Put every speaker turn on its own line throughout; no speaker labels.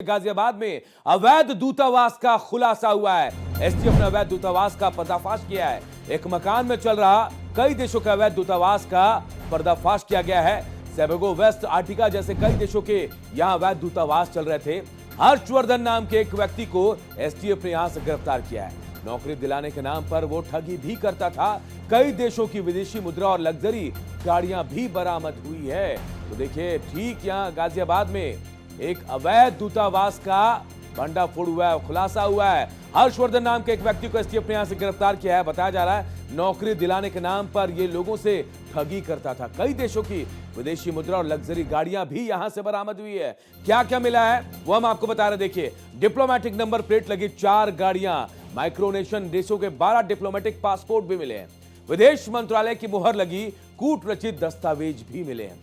गाजियाबाद में अवैध दूतावास का खुलासा हुआ है। एसटीएफ ने अवैध दूतावास का पर्दाफाश किया है। एक मकान में चल रहा कई देशों के अवैध दूतावास का पर्दाफाश किया गया है। सेबेगो, वेस्ट अर्टिगा जैसे कई देशों के यहां अवैध दूतावास चल रहे थे। हर्षवर्धन नाम के एक व्यक्ति को एसटीएफ ने यहां से गिरफ्तार किया है। नौकरी दिलाने के नाम पर वो ठगी भी करता था। कई देशों की विदेशी मुद्रा और लग्जरी गाड़ियां भी बरामद हुई है। तो देखिए, ठीक यहां गाजियाबाद में एक अवैध दूतावास का भंडाफोड़ हुआ है, खुलासा हुआ है। हर्षवर्धन नाम के एक व्यक्ति को एसटीएफ ने यहां से गिरफ्तार किया है। बताया जा रहा है नौकरी दिलाने के नाम पर ये लोगों से ठगी करता था। कई देशों की विदेशी मुद्रा और लग्जरी गाड़ियां भी यहां से बरामद हुई है। क्या क्या मिला है वो हम आपको बता रहे। देखिए, डिप्लोमेटिक नंबर प्लेट लगी 4 गाड़ियां, माइक्रोनेशियन देशों के 12 डिप्लोमेटिक पासपोर्ट भी मिले हैं। विदेश मंत्रालय की मुहर लगी कूट रचित दस्तावेज भी मिले हैं।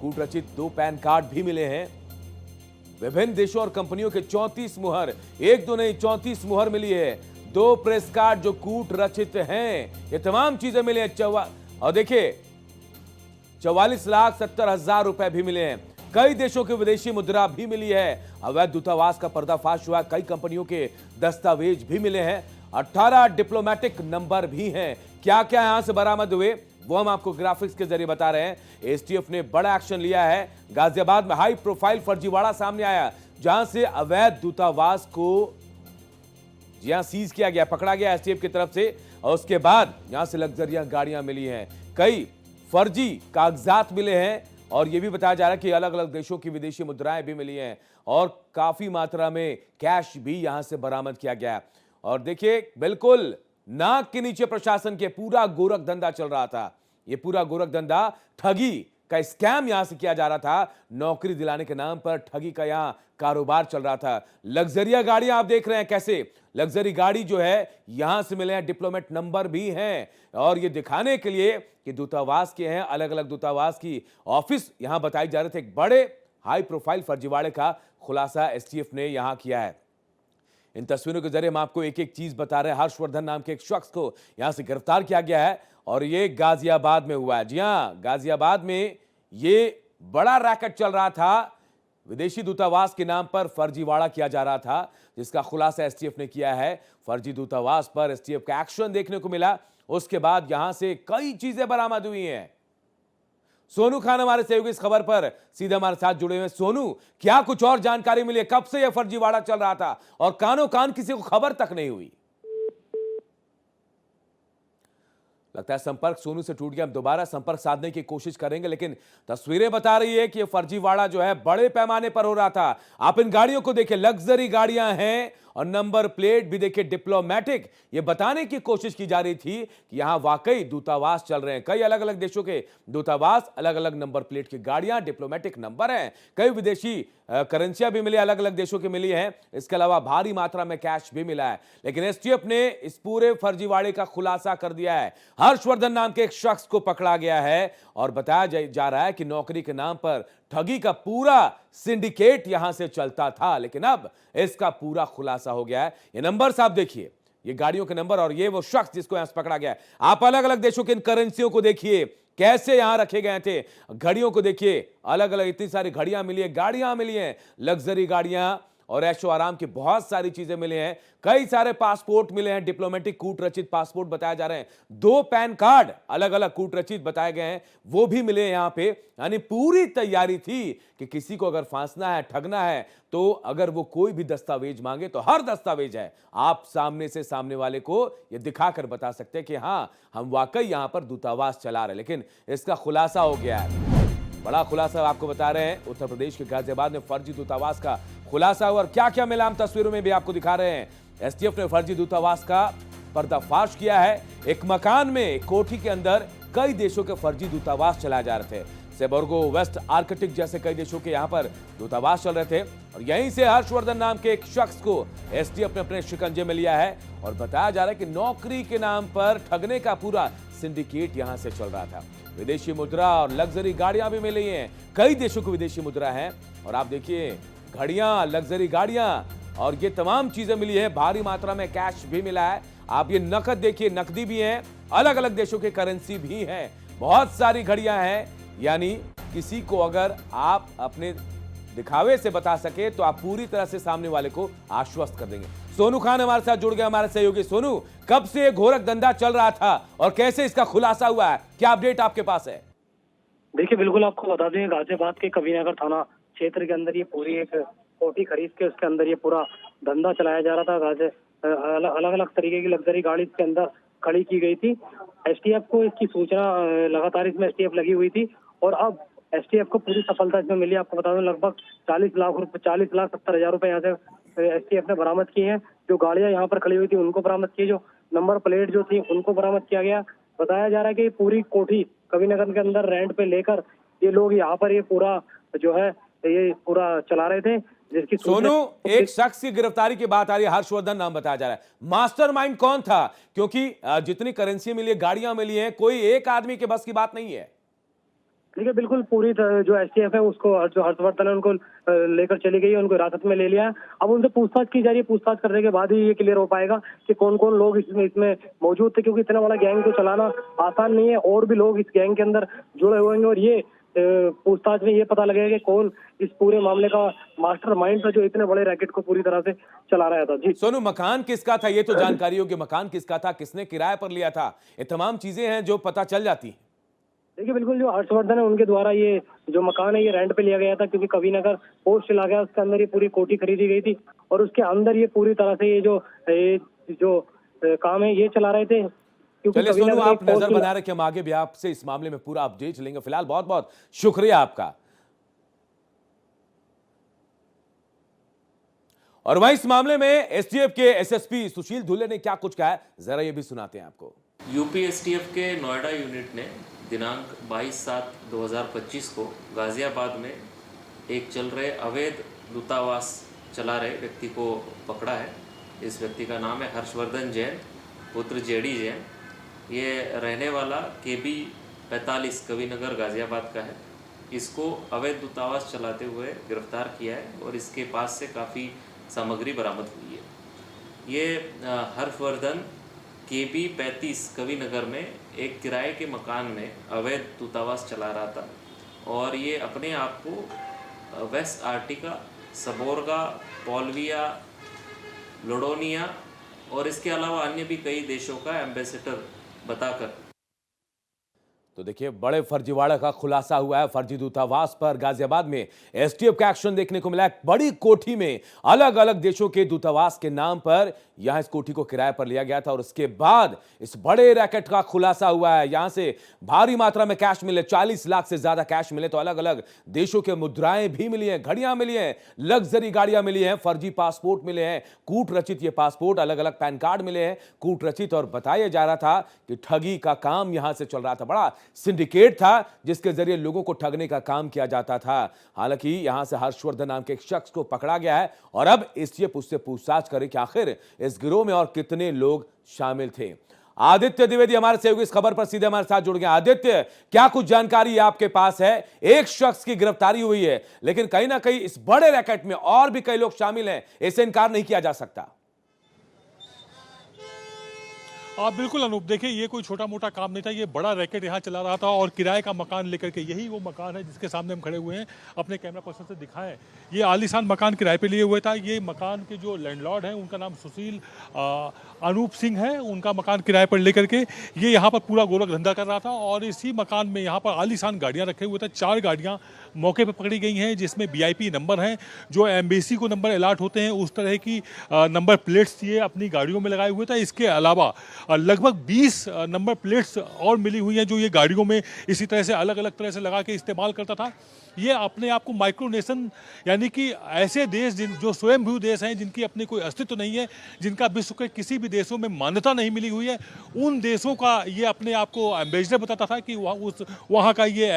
कूट रचित 2 पैन कार्ड भी मिले हैं। विभिन्न देशों और कंपनियों के 34 मुहर, एक दो नहीं 34 मुहर मिली है। 2 प्रेस कार्ड जो कूट रचित हैं, ये तमाम चीजें मिली हैं। और देखिए, 44,70,000 रुपए भी मिले हैं। कई देशों की विदेशी मुद्रा भी मिली है। अवैध दूतावास का पर्दाफाश हुआ। कई कंपनियों के दस्तावेज भी मिले हैं। 18 डिप्लोमेटिक नंबर भी हैं। क्या क्या यहां से बरामद हुए वो हम आपको ग्राफिक्स के जरिए बता रहे हैं। एसटीएफ ने बड़ा एक्शन लिया है। गाजियाबाद में हाई प्रोफाइल फर्जीवाड़ा सामने आया, जहां से अवैध दूतावास को यहां सीज किया गया, पकड़ा गया एसटीएफ की तरफ से। और उसके बाद यहां से लग्जरिया गाड़ियां मिली हैं, कई फर्जी कागजात मिले हैं। और यह भी बताया जा रहा है कि अलग अलग देशों की विदेशी मुद्राएं भी मिली हैं और काफी मात्रा में कैश भी यहां से बरामद किया गया। और देखिए, बिल्कुल नाक के नीचे प्रशासन के पूरा गोरख धंधा चल रहा था। यह पूरा गोरख धंधा ठगी का स्कैम यहां से किया जा रहा था। नौकरी दिलाने के नाम पर ठगी का यहां कारोबार चल रहा था। लग्जरिया गाड़ियां आप देख रहे हैं, कैसे लग्जरी गाड़ी जो है यहां से मिले हैं। डिप्लोमेट नंबर भी हैं और यह दिखाने के लिए कि दूतावास के हैं, अलग अलग दूतावास की ऑफिस यहां बताई जा रहे थे। एक बड़े हाई प्रोफाइल फर्जीवाड़े का खुलासा एसटीएफ ने यहां किया है। इन तस्वीरों के जरिए हम आपको एक एक चीज बता रहे हैं। हर्षवर्धन नाम के एक शख्स को यहां से गिरफ्तार किया गया है और ये गाजियाबाद में हुआ है। जी हां, गाजियाबाद में ये बड़ा रैकेट चल रहा था। विदेशी दूतावास के नाम पर फर्जीवाड़ा किया जा रहा था, जिसका खुलासा एसटीएफ ने किया है। फर्जी दूतावास पर एसटीएफ का एक्शन देखने को मिला। उसके बाद यहां से कई चीजें बरामद हुई हैं। सोनू खान हमारे सहयोगी इस खबर पर सीधे हमारे साथ जुड़े हुए। सोनू, क्या कुछ और जानकारी मिली है? कब से यह फर्जीवाड़ा चल रहा था और कानो कान किसी को खबर तक नहीं हुई? लगता है संपर्क सोनू से टूट गया। हम दोबारा संपर्क साधने की कोशिश करेंगे, लेकिन तस्वीरें बता रही है कि यह फर्जीवाड़ा जो है बड़े पैमाने पर हो रहा था। आप इन गाड़ियों को देखिए, लग्जरी गाड़ियां हैं और नंबर प्लेट भी देखिए डिप्लोमेटिक। यह बताने की कोशिश की जा रही थी कि यहां वाकई दूतावास चल रहे हैं। कई अलग अलग देशों के दूतावास, अलग अलग नंबर प्लेट की गाड़ियां, डिप्लोमेटिक नंबर हैं। कई विदेशी करेंसियां भी मिली, अलग अलग देशों की मिली हैं। इसके अलावा भारी मात्रा में कैश भी मिला है। लेकिन एसटीएफ ने इस पूरे फर्जीवाड़े का खुलासा कर दिया है। हर्षवर्धन नाम के एक शख्स को पकड़ा गया है और बताया जा रहा है कि नौकरी के नाम पर ठगी का पूरा सिंडिकेट यहां से चलता था। लेकिन अब इसका पूरा खुलासा हो गया है। ये नंबर साहब देखिए, ये गाड़ियों के नंबर और ये वो शख्स जिसको यहां से पकड़ा गया है। आप अलग अलग देशों की इन करेंसियों को देखिए, कैसे यहां रखे गए थे। घड़ियों को देखिए, अलग अलग इतनी सारी घड़ियां मिली है, गाड़ियां मिली हैं, लग्जरी गाड़ियां और ऐशो आराम की बहुत सारी चीजें मिली हैं। कई सारे पासपोर्ट मिले हैं, डिप्लोमेटिक कूट रचित पासपोर्ट बताए जा रहे हैं। 2 पैन कार्ड अलग अलग कूट रचित बताए गए हैं, वो भी मिले यहां पे। यानी पूरी तैयारी थी कि किसी को अगर फांसना है, ठगना है, तो अगर वो कोई भी दस्तावेज मांगे तो हर दस्तावेज है, आप सामने से सामने वाले को ये दिखाकर बता सकते हैं कि हां, हम वाकई यहां पर दूतावास चला रहे। लेकिन इसका खुलासा हो गया है, बड़ा खुलासा आपको बता रहे हैं। उत्तर प्रदेश के गाजियाबाद में फर्जी दूतावास का खुलासा हुआ और क्या क्या मिला हम तस्वीरों में भी आपको दिखा रहे हैं। एसटीएफ ने फर्जी दूतावास का पर्दाफाश किया है। एक मकान में, कोठी के अंदर कई देशों के फर्जी दूतावास चलाए जा रहे थे। सेबेगो, वेस्ट अर्टिगा जैसे कई देशों के यहां पर दूतावास चल रहे थे और यहीं से हर्षवर्धन नाम के एक शख्स को एसटीएफ ने अपने शिकंजे में लिया है। और बताया जा रहा है कि नौकरी के नाम पर ठगने का पूरा सिंडिकेट यहां से चल रहा था। विदेशी मुद्रा और लग्जरी गाड़ियां भी मिली हैं। कई देशों की विदेशी मुद्रा है और आप देखिए, घड़ियां, लग्जरी गाड़ियां और ये तमाम चीजें मिली है। भारी मात्रा में कैश भी मिला है। आप ये नकद देखिए, नकदी भी है, अलग अलग देशों के करेंसी भी है, बहुत सारी घड़ियां हैं। यानी किसी को अगर आप अपने दिखावे से बता सके तो आप पूरी तरह से सामने वाले को आश्वस्त कर देंगे। सोनू खान हमारे साथ जुड़ गए, हमारे सहयोगी। सोनू, कब से ये घोरक धंधा चल रहा था और कैसे इसका खुलासा हुआ है, क्या अपडेट आपके पास है?
देखिए, बिल्कुल आपको बता दें, गाजियाबाद के कबीरनगर थाना क्षेत्र के अंदर ये पूरी एक कोठी खरीद के उसके अंदर ये पूरा धंधा चलाया जा रहा था। अलग अलग तरीके की लग्जरी गाड़ी इसके अंदर खड़ी की गई थी। एसटीएफ को इसकी सूचना लगातार इसमें एसटीएफ लगी हुई थी और अब एसटीएफ को पूरी सफलता इसमें मिली। आपको बता दें, लगभग 40,70,000 रुपए यहाँ से एसटीएफ ने बरामद किए हैं। जो गाड़ियां यहाँ पर खड़ी हुई थी उनको बरामद किए, जो नंबर प्लेट जो थी उनको बरामद किया गया। बताया जा रहा है कि पूरी कोठी कबीरनगर के अंदर रेंट पे लेकर ये लोग यहाँ पर ये पूरा जो है ये पूरा चला रहे थे, जिसकी
सोनू, एक शख्स की गिरफ्तारी की बात आ रही है, हर्षवर्धन नाम बताया जा रहा है। मास्टरमाइंड कौन था? क्योंकि जितनी करेंसी मिली है, गाड़ियां मिली हैं, कोई एक आदमी के बस की बात नहीं है।
ठीक है, बिल्कुल पूरी जो एसटीएफ है उसको, जो हर्षवर्धन है उनको लेकर चली गई है, उनको हिरासत में ले लिया है। अब उनसे पूछताछ की जा रही है। पूछताछ करने के बाद ही ये क्लियर हो पाएगा कि कौन कौन लोग इसमें मौजूद थे, क्योंकि इतना बड़ा गैंग को चलाना आसान नहीं है। और भी लोग इस गैंग के अंदर जुड़े हुए हैं और ये पूछताछ में ये पता लगेगा कि कौन इस पूरे मामले का मास्टरमाइंड था, जो इतने बड़े रैकेट को पूरी तरह से चला रहा था। जी
सोनू, मकान किसका था ये तो जानकारी होगी, मकान किसका था, किसने किराए पर लिया था, ये तमाम चीजें हैं जो पता चल जाती हैं।
देखिए, बिल्कुल जो हर्षवर्धन है उनके द्वारा ये जो मकान है ये रेंट पे लिया गया था, क्योंकि कबीरनगर पोस्ट इलाका है, उसके अंदर ये पूरी कोठी खरीदी गई थी और उसके अंदर ये पूरी तरह से ये जो काम है ये चला रहे थे।
चलिए सोनू, आप नजर बना रहे कि हम आगे भी आपसे इस मामले में पूरा अपडेट लेंगे। फिलहाल बहुत बहुत शुक्रिया आपका। और वहीं इस मामले में एसटीएफ के एसएसपी सुशील धुल्ले ने क्या कुछ कहा है, जरा ये भी सुनाते हैं आपको।
यूपी एसटीएफ के नोएडा यूनिट ने दिनांक 22/7/2025 को गाजियाबाद में एक चल रहे अवैध दूतावास चला रहे व्यक्ति को पकड़ा है। इस व्यक्ति का नाम है हर्षवर्धन जैन, पुत्र जेडी जैन। ये रहने वाला KB 45 कबीरनगर गाजियाबाद का है। इसको अवैध दूतावास चलाते हुए गिरफ्तार किया है और इसके पास से काफ़ी सामग्री बरामद हुई है। ये हर्षवर्धन KB 35 कबीरनगर में एक किराए के मकान में अवैध दूतावास चला रहा था और ये अपने आप को वेस्ट आर्टिका, सबोरगा, पोल्विया, लोडोनिया और इसके अलावा अन्य भी कई देशों का एम्बेसडर बताकर।
तो देखिए, बड़े फर्जीवाड़ा का खुलासा हुआ है। फर्जी दूतावास पर गाजियाबाद में एसटीएफ का एक्शन देखने को मिला है। बड़ी कोठी में अलग अलग देशों के दूतावास के नाम पर यहां इस कोठी को किराए पर लिया गया था और उसके बाद इस बड़े रैकेट का खुलासा हुआ है। यहां से भारी मात्रा में कैश मिले, 40 लाख से ज्यादा कैश मिले। तो अलग अलग देशों के मुद्राएं भी मिली हैं, घड़ियां मिली हैं, लग्जरी गाड़ियां मिली हैं, फर्जी पासपोर्ट मिले हैं, कूट रचित ये पासपोर्ट, अलग अलग पैन कार्ड मिले हैं, कूट रचित। और बताया जा रहा था कि ठगी का काम यहां से चल रहा था। बड़ा सिंडिकेट था जिसके जरिए लोगों को ठगने का काम किया जाता था। हालांकि यहां से हर्षवर्धन नाम के एक शख्स को पकड़ा गया है और अब एसटीएफ उससे पूछताछ करे कि आखिर इस गिरोह में और कितने लोग शामिल थे। आदित्य द्विवेदी हमारे सहयोगी इस खबर पर सीधे हमारे साथ जुड़ गए। आदित्य, क्या कुछ जानकारी आपके पास है? एक शख्स की गिरफ्तारी हुई है, लेकिन कहीं ना कहीं इस बड़े रैकेट में और भी कई लोग शामिल हैं, इससे इनकार नहीं किया जा सकता।
बिल्कुल अनूप, देखिए ये कोई छोटा मोटा काम नहीं था, ये बड़ा रैकेट यहाँ चला रहा था और किराए का मकान लेकर के, यही वो मकान है जिसके सामने हम खड़े हुए हैं, अपने कैमरा पर्सन से दिखाएं। ये आलीशान मकान किराए पे लिए हुए था। ये मकान के जो लैंडलॉर्ड हैं उनका नाम सुशील अनूप सिंह है। उनका मकान किराए पर लेकर के ये यहाँ पर पूरा गोरख धंधा कर रहा था और इसी मकान में यहाँ पर आलीशान गाड़ियाँ रखे हुए थे। 4 गाड़ियाँ मौके पर पकड़ी गई हैं जिसमें VIP नंबर हैं, जो एम्बेसी को नंबर अलॉट होते हैं उस तरह की नंबर प्लेट्स ये अपनी गाड़ियों में लगाए हुए थे। इसके अलावा लगभग 20 नंबर प्लेट्स और मिली हुई हैं जो ये गाड़ियों में इसी तरह से अलग अलग तरह से लगा के इस्तेमाल करता था। ये अपने आप को माइक्रोनेशन, यानी कि ऐसे देश जो स्वयंभू देश हैं, जिनकी अपनी कोई अस्तित्व नहीं है, जिनका विश्व के किसी भी देशों में मान्यता नहीं मिली हुई है, उन देशों का ये अपने आप को एम्बेसडर बताता था कि वहाँ का ये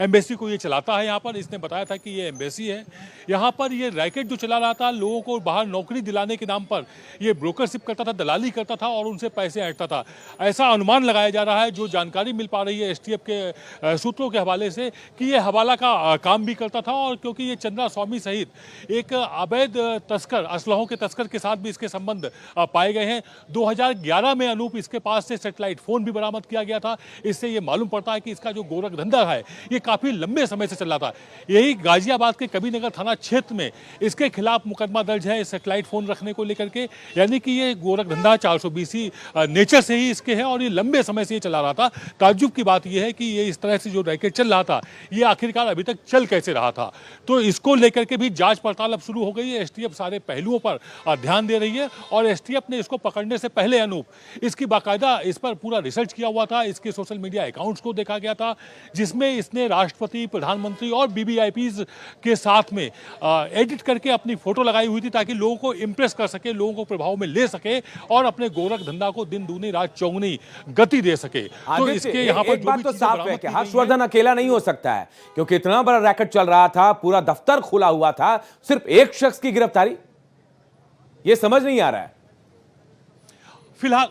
एम्बेसी को ये चलाता है। यहाँ पर इसने बताया था कि ये एम्बेसी है। यहाँ पर ये रैकेट जो चला रहा था, लोगों को बाहर नौकरी दिलाने के नाम पर ये ब्रोकरशिप करता था, दलाली करता था और उनसे पैसे ऐंठता था। ऐसा अनुमान लगाया जा रहा है, जो जानकारी मिल पा रही है एसटीएफ के सूत्रों के हवाले से, कि ये हवाला का काम भी करता था, और क्योंकि ये चंद्रा स्वामी सहित एक अवैध तस्कर, असलहों के तस्कर के साथ भी इसके संबंध पाए गए हैं। 2011 में अनूप इसके पास से सैटेलाइट फोन भी बरामद किया गया था। इससे ये मालूम पड़ता है कि इसका जो गोरख धंधा है ये काफी लंबे समय से चल रहा था। यही गाजियाबाद के कबीरनगर थाना क्षेत्र में इसके खिलाफ मुकदमा दर्ज है सैटेलाइट फोन रखने को लेकर के, यानी कि ये गोरख धंधा 420 नेचर से ही इसके है और ये लंबे समय से ये चला रहा था। ताज्जुब की बात यह है कि ये इस तरह से जो रैकेट चल रहा था ये आखिरकार अभी तक चल कैसे रहा था, तो इसको लेकर के भी जांच पड़ताल अब शुरू हो गई है। एसटीएफ सारे पहलुओं पर ध्यान दे रही है और एसटीएफ ने इसको पकड़ने से पहले अनूप इसकी बाकायदा इस पर पूरा रिसर्च किया हुआ था। इसके सोशल मीडिया अकाउंट्स को देखा गया था जिसमें इसने राष्ट्रपति, प्रधानमंत्री और बीबीआईपीज के साथ में एडिट करके अपनी फोटो लगाई हुई थी ताकि लोगों को इंप्रेस कर सके, लोगों को प्रभाव में ले सके और अपने गोरख धंधा को दिन दूनी रात चौगुनी गति दे सके। तो इसके यहाँ पर
एक बात तो साफ है कि हर्षवर्धन अकेला नहीं हो सकता है, क्योंकि इतना बड़ा रैकेट चल रहा था, पूरा दफ्तर खुला हुआ था, सिर्फ एक शख्स की गिरफ्तारी ये समझ नहीं आ रहा है
फिलहाल।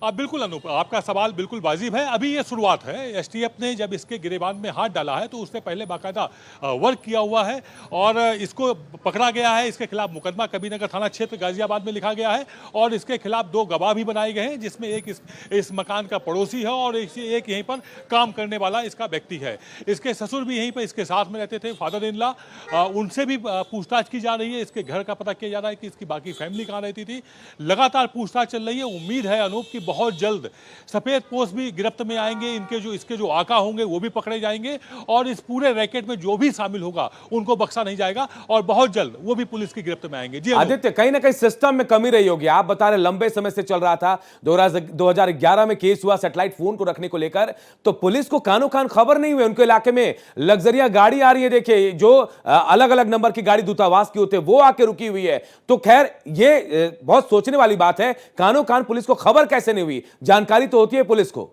बिल्कुल अनूप, आपका सवाल बिल्कुल वाजिब है। अभी ये शुरुआत है। एसटीएफ ने जब इसके गिरेबान में हाथ डाला है तो उसने पहले बाकायदा वर्क किया हुआ है और इसको पकड़ा गया है। इसके खिलाफ मुकदमा कबीरनगर थाना क्षेत्र गाजियाबाद में लिखा गया है और इसके खिलाफ 2 गवाह भी बनाए गए हैं, जिसमें एक इस मकान का पड़ोसी है और एक यहीं पर काम करने वाला इसका व्यक्ति है। इसके ससुर भी यहीं पर इसके साथ में रहते थे, फादर इन लॉ। उनसे भी पूछताछ की जा रही है। इसके घर का पता किया जा रहा है कि इसकी बाकी फैमिली कहाँ रहती थी। लगातार पूछताछ चल रही है। उम्मीद है अनूप की बहुत जल्द सफेद पोस्ट भी गिरफ्त में आएंगे, इसके जो आका होंगे वो भी पकड़े जाएंगे और इस पूरे रैकेट में जो भी शामिल होगा उनको बख्शा नहीं जाएगा और बहुत जल्द वो भी पुलिस की गिरफ्त में आएंगे। जी
आदित्य, कहीं ना कहीं सिस्टम में कमी रही होगी। आप बता रहे लंबे समय से चल रहा था, 2011 में केस हुआ सैटेलाइट फोन को रखने को लेकर, तो पुलिस को कानो कान खबर नहीं हुई। उनके इलाके में लग्जरिया गाड़ी आ रही है, देखिए जो अलग अलग नंबर की गाड़ी दूतावास की होते वो आके रुकी हुई है। तो खैर ये बहुत सोचने वाली बात है, कानो कान पुलिस को खबर कैसे नहीं हुई? जानकारी तो होती है पुलिस को।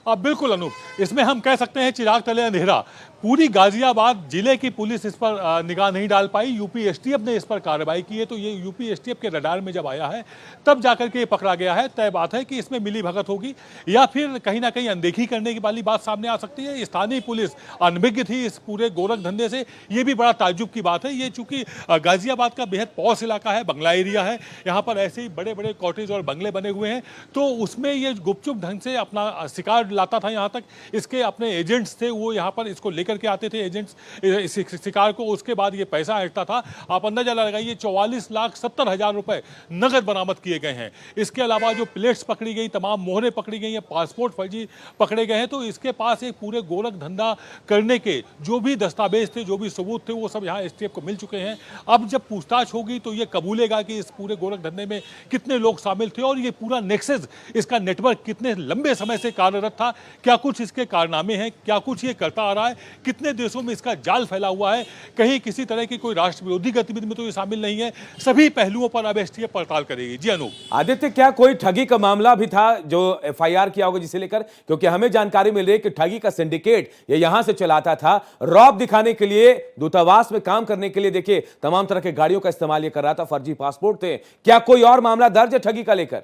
बिल्कुल अनूप, इसमें हम कह सकते हैं चिराग तले अंधेरा। पूरी गाजियाबाद जिले की पुलिस इस पर निगाह नहीं डाल पाई। यूपी एसटीएफ ने इस पर कार्रवाई की है, तो ये यूपी एसटीएफ के रडार में जब आया है तब जाकर के ये पकड़ा गया है। तय बात है कि इसमें मिली भगत होगी या फिर कहीं ना कहीं अनदेखी करने की वाली बात सामने आ सकती है। स्थानीय पुलिस अनभिज्ञ थी इस पूरे गोरख धंधे से, ये भी बड़ा ताज्जुब की बात है। ये चूंकि गाजियाबाद का बेहद पॉश इलाका है, बंगला एरिया है, यहाँ पर ऐसे ही बड़े बड़े कॉटेज और बंगले बने हुए हैं, तो उसमें ये गुपचुप ढंग से अपना शिकार लाता था। यहाँ तक इसके अपने एजेंट्स थे, वो यहाँ पर इसको लेकर के आते थे एजेंट्स शिकार को, उसके बाद ये पैसा हटता था। आप अंदाजा लगाइए 44,70,000 रुपए नगद बरामद किए गए हैं। इसके अलावा जो प्लेट्स पकड़ी गई, तमाम मोहरें पकड़ी गई हैं, पासपोर्ट फर्जी पकड़े गए हैं। तो इसके पास एक पूरे गोरख धंधा करने के जो भी दस्तावेज थे, जो भी सबूत थे, वो सब यहाँ एसटीएफ को मिल चुके हैं। अब जब पूछताछ होगी तो ये कबूलेगा कि इस पूरे गोरख धंधे में कितने लोग शामिल थे और ये पूरा नेक्सस, इसका नेटवर्क कितने लंबे समय से कार्यरत था, क्या कुछ इसके कारनामे हैं, क्या कुछ ये करता आ रहा है, कितने देशों में इसका जाल फैला हुआ है, कहीं किसी तरह की कोई राष्ट्र विरोधी गतिविधि में तो ये शामिल नहीं है। सभी पहलुओं पर अब एसटीएफ पड़ताल करेगी। जी अनूप।
आदित्य, क्या कोई ठगी का मामला भी था जो एफआईआर किया होगा जिसे लेकर? क्योंकि हमें जानकारी मिल रही है कि ठगी का सिंडिकेट ये यहां से चलाता था, रौब दिखाने के लिए, दूतावास में काम करने के लिए, देखिए तमाम तरह के गाड़ियों का इस्तेमाल ये कर रहा था, फर्जी पासपोर्ट थे। क्या कोई और मामला दर्ज है ठगी का लेकर?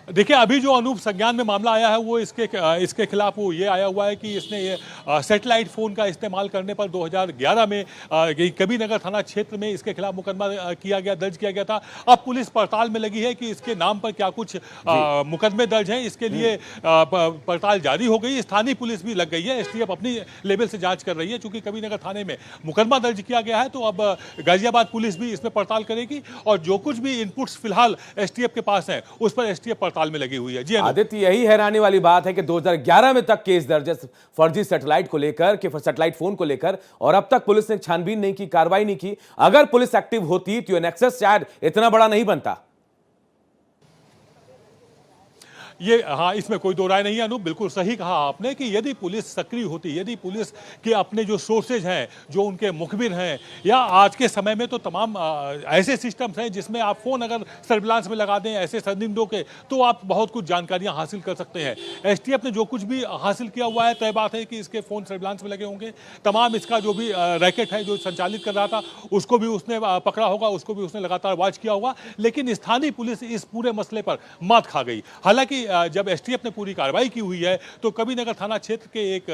देखिए अभी जो अनूप संज्ञान में मामला आया है वो इसके खिलाफ वो ये आया हुआ है कि इसने ये सैटेलाइट फोन का इस्तेमाल करने पर 2011 में कबीरनगर थाना क्षेत्र में इसके खिलाफ मुकदमा दर्ज किया गया था। अब पुलिस पड़ताल में लगी है कि इसके नाम पर क्या कुछ मुकदमे दर्ज हैं, इसके लिए पड़ताल जारी हो गई। स्थानीय पुलिस भी लग गई है, एसटीएफ अपनी लेवल से जांच कर रही है। चूंकि कबीरनगर थाने में मुकदमा दर्ज किया गया है तो अब गाजियाबाद पुलिस भी इसमें पड़ताल करेगी और जो कुछ भी इनपुट्स फिलहाल एसटीएफ के पास है उस पर एसटीएफ पड़ताल में लगी हुई है। जी
आदित्य, यही हैरानी वाली बात है कि 2011 में तक केस दर्ज है फर्जी सैटेलाइट को लेकर, कि सैटेलाइट फोन को लेकर, और अब तक पुलिस ने छानबीन नहीं की, कार्रवाई नहीं की। अगर पुलिस एक्टिव होती तो ये नेक्सस शायद इतना बड़ा नहीं बनता।
ये हाँ, इसमें कोई दो राय नहीं है अनूप, बिल्कुल सही कहा आपने कि यदि पुलिस सक्रिय होती, यदि पुलिस के अपने जो सोर्सेज हैं, जो उनके मुखबिर हैं, या आज के समय में तो तमाम ऐसे सिस्टम्स हैं जिसमें आप फोन अगर सर्विलांस में लगा दें ऐसे संदिग्धों के, तो आप बहुत कुछ जानकारियां हासिल कर सकते हैं। एसटीएफ ने जो कुछ भी हासिल किया हुआ है, तय बात है कि इसके फोन सर्विलांस में लगे होंगे। तमाम इसका जो भी रैकेट है जो संचालित कर रहा था उसको भी उसने पकड़ा होगा, उसको भी उसने लगातार वॉच किया होगा। लेकिन स्थानीय पुलिस इस पूरे मसले पर मात खा गई। हालांकि जब एसटीएफ ने पूरी कार्रवाई की हुई है तो कबीरनगर थाना क्षेत्र के एक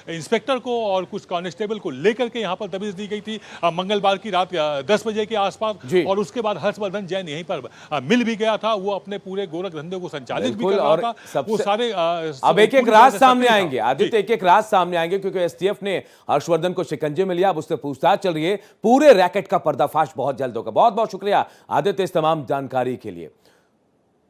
इंस्पेक्टर को और कुछ कांस्टेबल को लेकर के यहाँ पर दबिश दी गई थी मंगलवार की रात 10 बजे के आसपास। और उसके बाद हर्षवर्धन जैन यहीं पर मिल भी गया था। वो अपने पूरे गोरख धंधे को संचालित भी कर रहा था। वो सारे
अब एक एक राज सामने आएंगे आदित्य, एक एक राज सामने आएंगे क्योंकि एसटीएफ ने हर्षवर्धन को शिकंजे में लिया। अब उससे पूछताछ चल रही है। पूरे रैकेट का पर्दाफाश बहुत जल्द होगा। बहुत बहुत शुक्रिया आदित्य इस तमाम जानकारी के लिए।